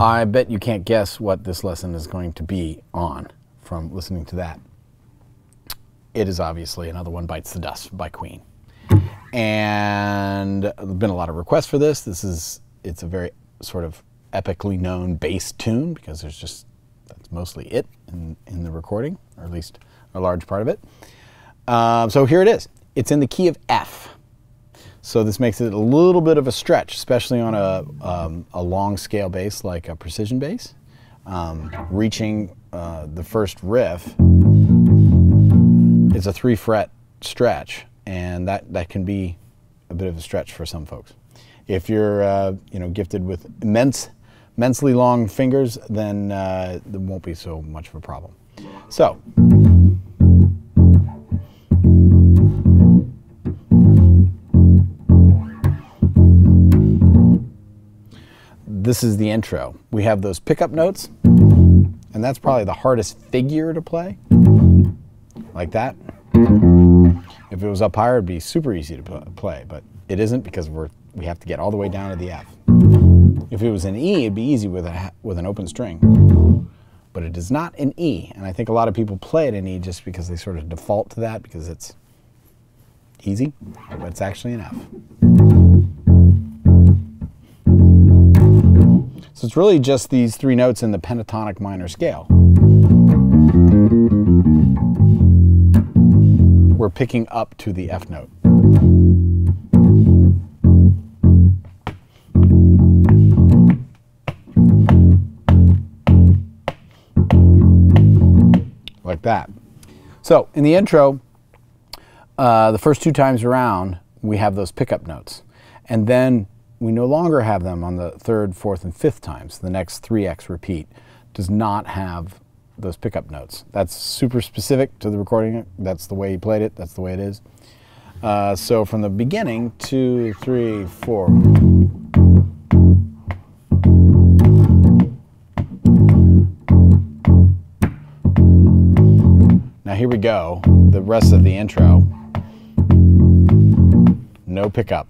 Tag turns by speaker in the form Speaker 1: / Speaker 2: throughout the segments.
Speaker 1: I bet you can't guess what this lesson is going to be on from listening to that. It is obviously Another One Bites the Dust by Queen. And there's been a lot of requests for this. It's a very sort of epically known bass tune because that's mostly it in the recording, or at least a large part of it. So here it is. It's in the key of F. So this makes it a little bit of a stretch, especially on a long scale bass like a precision bass. Reaching the first riff, it's a 3-fret stretch, and that can be a bit of a stretch for some folks. If you're gifted with immensely long fingers, then there won't be so much of a problem. So. This is the intro. We have those pickup notes, and that's probably the hardest figure to play, like that. If it was up higher, it'd be super easy to play, but it isn't because we have to get all the way down to the F. If it was an E, it'd be easy with an open string, but it is not an E, and I think a lot of people play it in E just because they sort of default to that because it's easy, but it's actually an F. So it's really just these 3 notes in the pentatonic minor scale. We're picking up to the F note. Like that. So in the intro, the first 2 times around, we have those pickup notes. And then we no longer have them on the 3rd, 4th, and 5th times. The next 3x repeat does not have those pickup notes. That's super specific to the recording. That's the way he played it. That's the way it is. So from the beginning, 2, 3, 4. Now here we go. The rest of the intro. No pickup.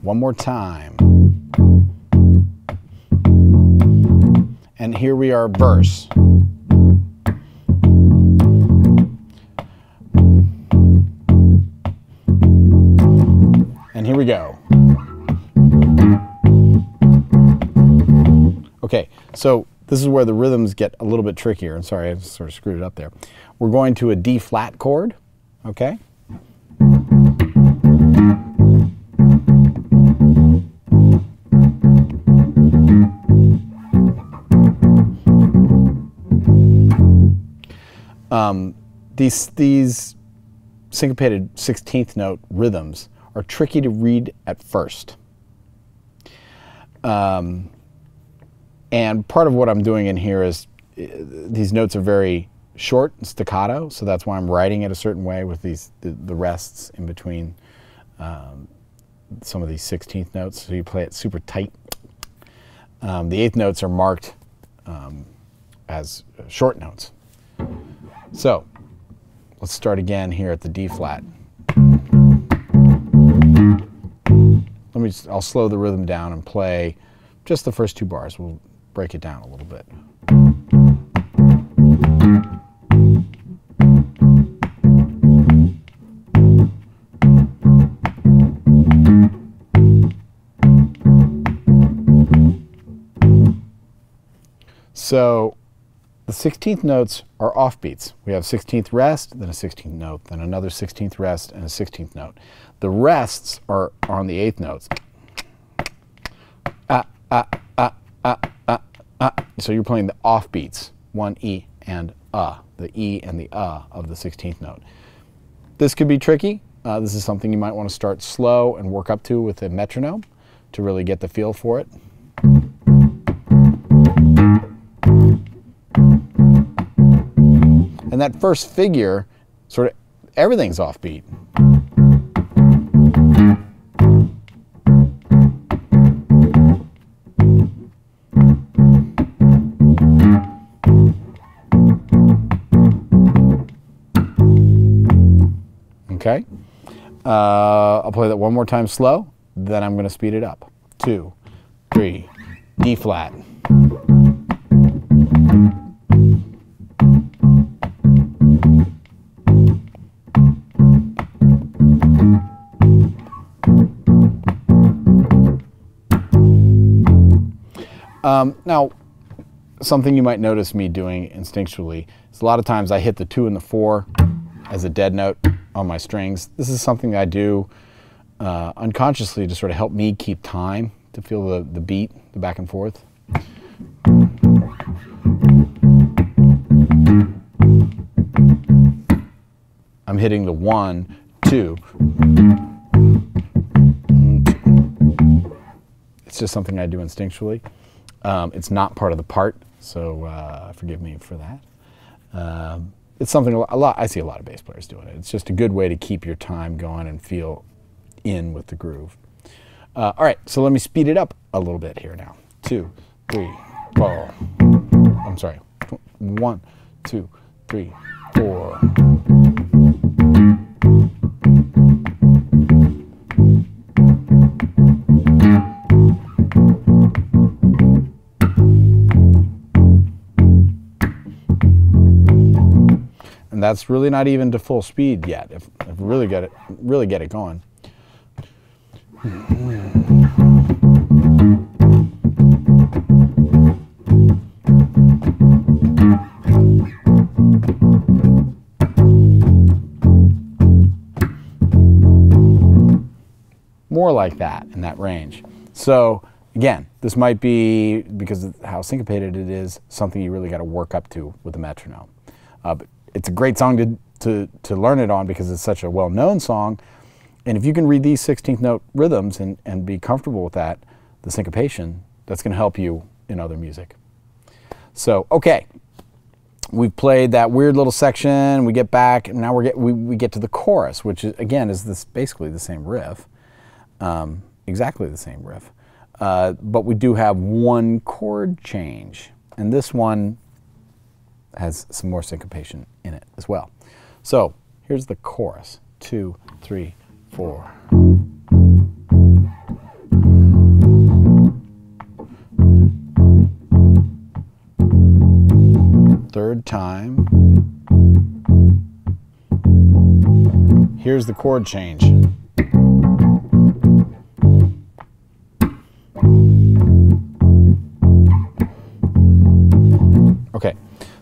Speaker 1: One more time. And here we are, verse. And here we go. Okay, so this is where the rhythms get a little bit trickier. I'm sorry, I sort of screwed it up there. We're going to a D flat chord, okay? These syncopated 16th note rhythms are tricky to read at first. And part of what I'm doing in here is these notes are very short and staccato, so that's why I'm writing it a certain way with the rests in between some of these 16th notes, so you play it super tight. The 8th notes are marked as short notes. So let's start again here at the D flat. I'll slow the rhythm down and play just the first 2 bars. We'll break it down a little bit. So the 16th notes are offbeats. We have 16th rest, then a 16th note, then another 16th rest, and a 16th note. The rests are on the 8th notes. So you're playing the offbeats, 1 E and the E and the of the 16th note. This could be tricky. This is something you might want to start slow and work up to with a metronome to really get the feel for it. And that first figure, sort of everything's offbeat. Okay, I'll play that one more time slow, then I'm going to speed it up. 2, 3, D flat. Now, something you might notice me doing instinctually is a lot of times I hit the 2 and the 4 as a dead note on my strings. This is something I do unconsciously to sort of help me keep time, to feel the beat, the back and forth. I'm hitting the 1, 2. It's just something I do instinctually. It's not part of the part, so forgive me for that. It's something I see a lot of bass players doing it. It's just a good way to keep your time going and feel in with the groove. All right, so let me speed it up a little bit here now. 2, 3, 4. I'm sorry. 1, 2, 3, 4. And that's really not even to full speed yet. If we really get it going. More like that, in that range. So again, this might be, because of how syncopated it is, something you really got to work up to with the metronome. But it's a great song to learn it on because it's such a well-known song. And if you can read these 16th note rhythms and be comfortable with that, the syncopation, that's going to help you in other music. So, okay, we've played that weird little section. We get back, and now we get to the chorus, which is, again, is basically the same riff, exactly the same riff. But we do have one chord change, and this one has some more syncopation in it as well. So here's the chorus. 2, 3, 4. Third time. Here's the chord change. Okay,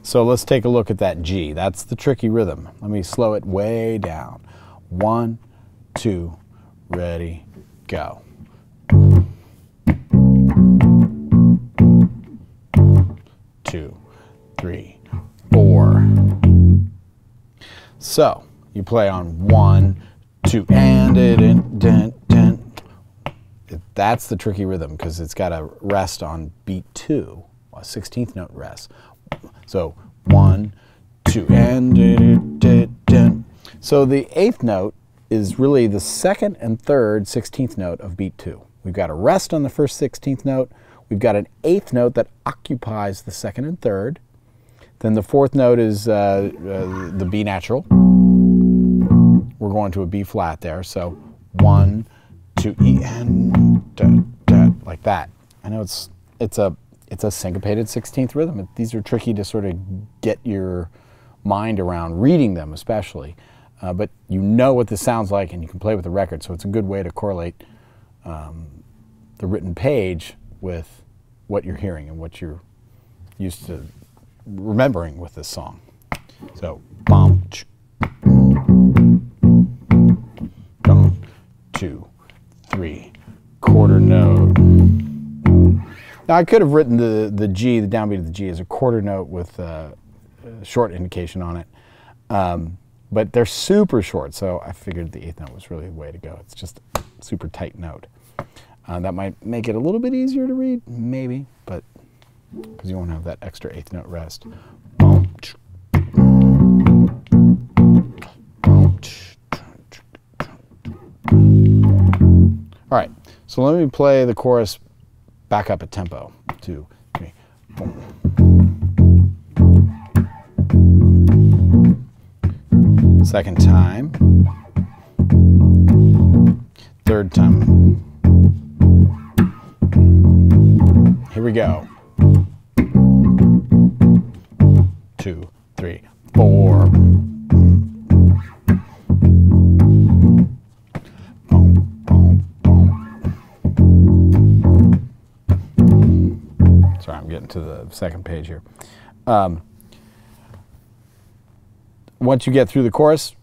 Speaker 1: so let's take a look at that G. That's the tricky rhythm. Let me slow it way down. 1, 2, ready, go. Two, 3, 4. So you play on 1, 2, and that's the tricky rhythm because it's got a rest on beat 2, a 16th note rest. So 1, 2, and so the 8th note is really the 2nd and 3rd 16th note of beat 2. We've got a rest on the first 16th note. We've got an 8th note that occupies the 2nd and 3rd. Then the 4th note is the B natural. We're going to a B flat there. So 1, 2, E, and like that. I know it's a syncopated 16th rhythm. These are tricky to sort of get your mind around, reading them especially. But you know what this sounds like and you can play with the record, so it's a good way to correlate the written page with what you're hearing and what you're used to remembering with this song. So, bum, 1, 2, 3, quarter note. Now I could have written the G, the downbeat of the G, as a quarter note with a short indication on it. But they're super short, so I figured the 8th note was really the way to go. It's just a super tight note. That might make it a little bit easier to read, maybe, but because you won't have that extra 8th note rest. All right, so let me play the chorus back up at tempo. 2, 3, 4. Second time. Third time. here we go. 2, 3, 4. Sorry, I'm getting to the second page here. Once you get through the chorus,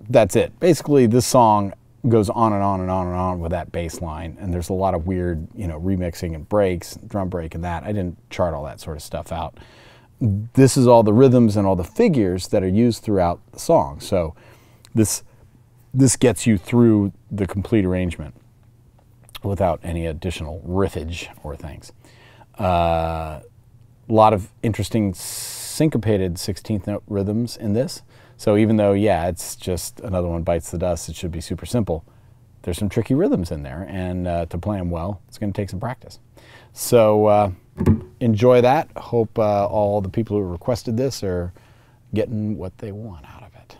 Speaker 1: that's it. Basically, this song goes on and on and on and on with that bass line, and there's a lot of weird, remixing and breaks, drum break and that. I didn't chart all that sort of stuff out. This is all the rhythms and all the figures that are used throughout the song. So this gets you through the complete arrangement without any additional riffage or things. A lot of interesting syncopated 16th note rhythms in this. So even though, yeah, it's just another one bites the dust, it should be super simple, there's some tricky rhythms in there, and to play them well, it's going to take some practice. So enjoy that. Hope all the people who requested this are getting what they want out of it.